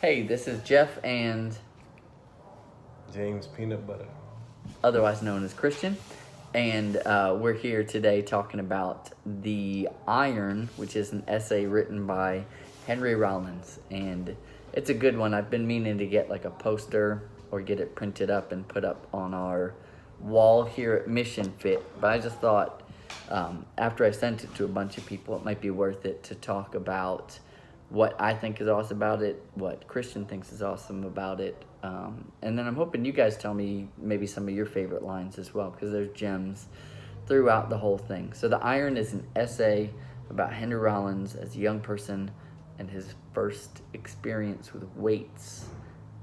Hey, this is Jeff and James Peanut Butter. otherwise known as Christian. And we're here today talking about The Iron, which is an essay written by Henry Rollins. And it's a good one. I've been meaning to get like a poster or get it printed up and put up on our wall here at Mission Fit. But I just thought after I sent it to a bunch of people, it might be worth it to talk about what I think is awesome about it, what Christian thinks is awesome about it. And then I'm hoping you guys tell me maybe some of your favorite lines as well, because there's gems throughout the whole thing. So The Iron is an essay about Henry Rollins as a young person and his first experience with weights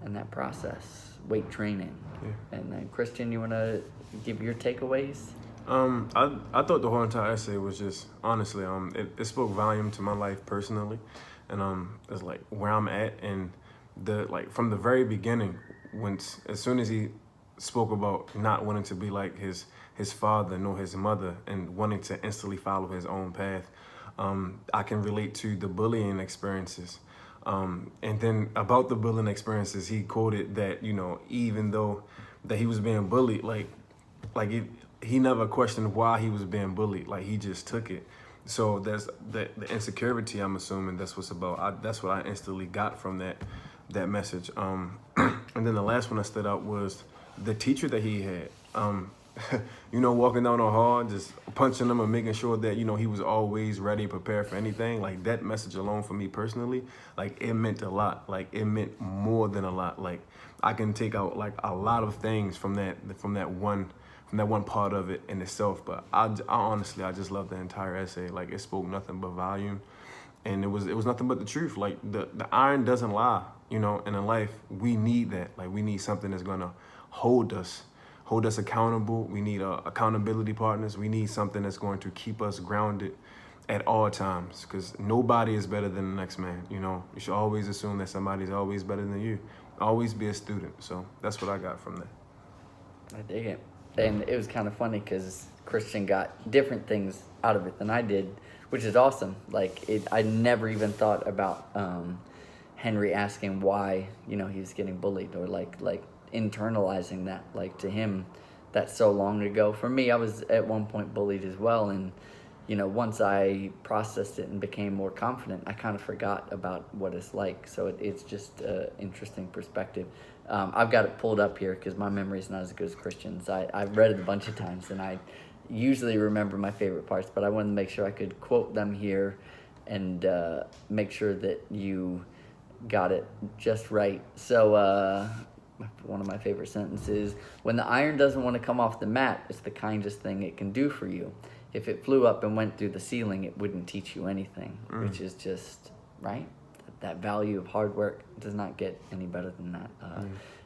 and that process, weight training. Yeah. And then Christian, you want to give your takeaways? I thought the whole entire essay was just honestly, it spoke volume to my life personally, and it's like where I'm at, and the like from the very beginning, as soon as he spoke about not wanting to be like his father nor his mother and wanting to instantly follow his own path, I can relate to the bullying experiences. And then about the bullying experiences, he quoted that even though that he was being bullied, like he never questioned why he was being bullied. Like he just took it. So there's the insecurity. I'm assuming that's what's about. That's what I instantly got from that message. And then the last one that stood out was the teacher that he had. Walking down the hall, just punching him and making sure that he was always ready, prepared for anything. Like that message alone for me personally, like it meant a lot. Like it meant more than a lot. Like I can take out like a lot of things from that one part of it in itself. But I honestly, I just love the entire essay. Like it spoke nothing but volume, and it was nothing but the truth. Like the iron doesn't lie, and in life we need that. Like we need something that's gonna hold us accountable. We need accountability partners. We need something that's going to keep us grounded at all times, because nobody is better than the next man. You should always assume that somebody's always better than you. Always be a student. So that's what I got from that. I dig it. And it was kind of funny because Christian got different things out of it than I did, which is awesome. I never even thought about Henry asking why, he was getting bullied, or like internalizing that. Like to him, that's so long ago. For me, I was at one point bullied as well, and once I processed it and became more confident, I kind of forgot about what it's like. So it's just an interesting perspective. I've got it pulled up here because my memory is not as good as Christian's. I've read it a bunch of times, and I usually remember my favorite parts, but I wanted to make sure I could quote them here and make sure that you got it just right. So one of my favorite sentences: when the iron doesn't want to come off the mat, it's the kindest thing it can do for you. If it flew up and went through the ceiling, it wouldn't teach you anything, which is just, right? That value of hard work does not get any better than that.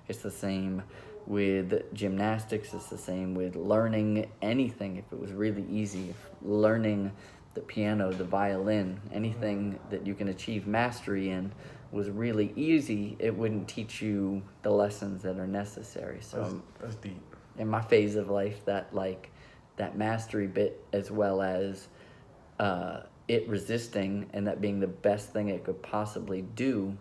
It's the same with gymnastics. It's the same with learning anything. If it was really easy, if learning the piano, the violin, anything that you can achieve mastery in was really easy, it wouldn't teach you the lessons that are necessary. So That's deep. in my phase of life, that mastery bit, as well as it resisting and that being the best thing it could possibly do,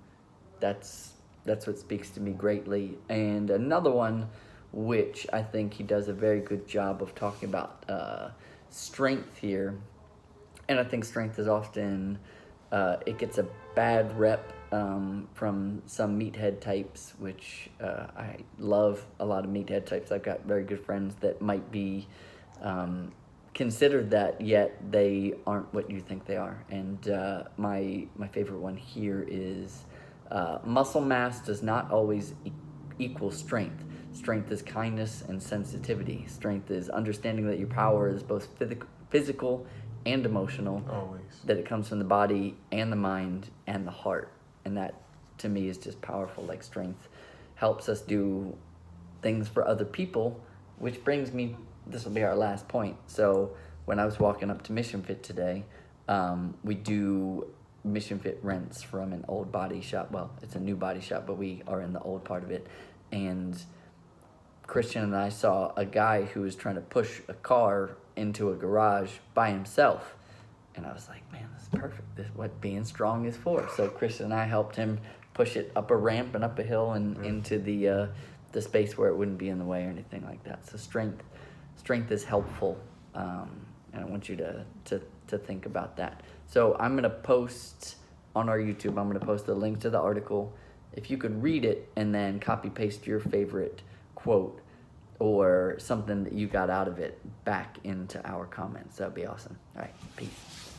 that's what speaks to me greatly. And another one, which I think he does a very good job of talking about strength here, and I think strength is often it gets a bad rep from some meathead types, which I love a lot of meathead types. I've got very good friends that might be considered that, yet they aren't what you think they are. And my favorite one here is muscle mass does not always equal strength. Strength is kindness and sensitivity. Strength is understanding that your power is both physical and emotional. Always. That it comes from the body and the mind and the heart. And that, to me, is just powerful. Like strength helps us do things for other people, which brings me, this will be our last point. So when I was walking up to Mission Fit today, we do Mission Fit rents from an old body shop. Well, it's a new body shop, but we are in the old part of it. And Christian and I saw a guy who was trying to push a car into a garage by himself. And I was like, man, this is perfect. This is what being strong is for. So Christian and I helped him push it up a ramp and up a hill and into the space where it wouldn't be in the way or anything like that. So strength is helpful, and I want you to think about that. So I'm gonna post on our YouTube. I'm gonna post a link to the article. If you could read it and then copy paste your favorite quote or something that you got out of it back into our comments, that'd be awesome. All right, peace.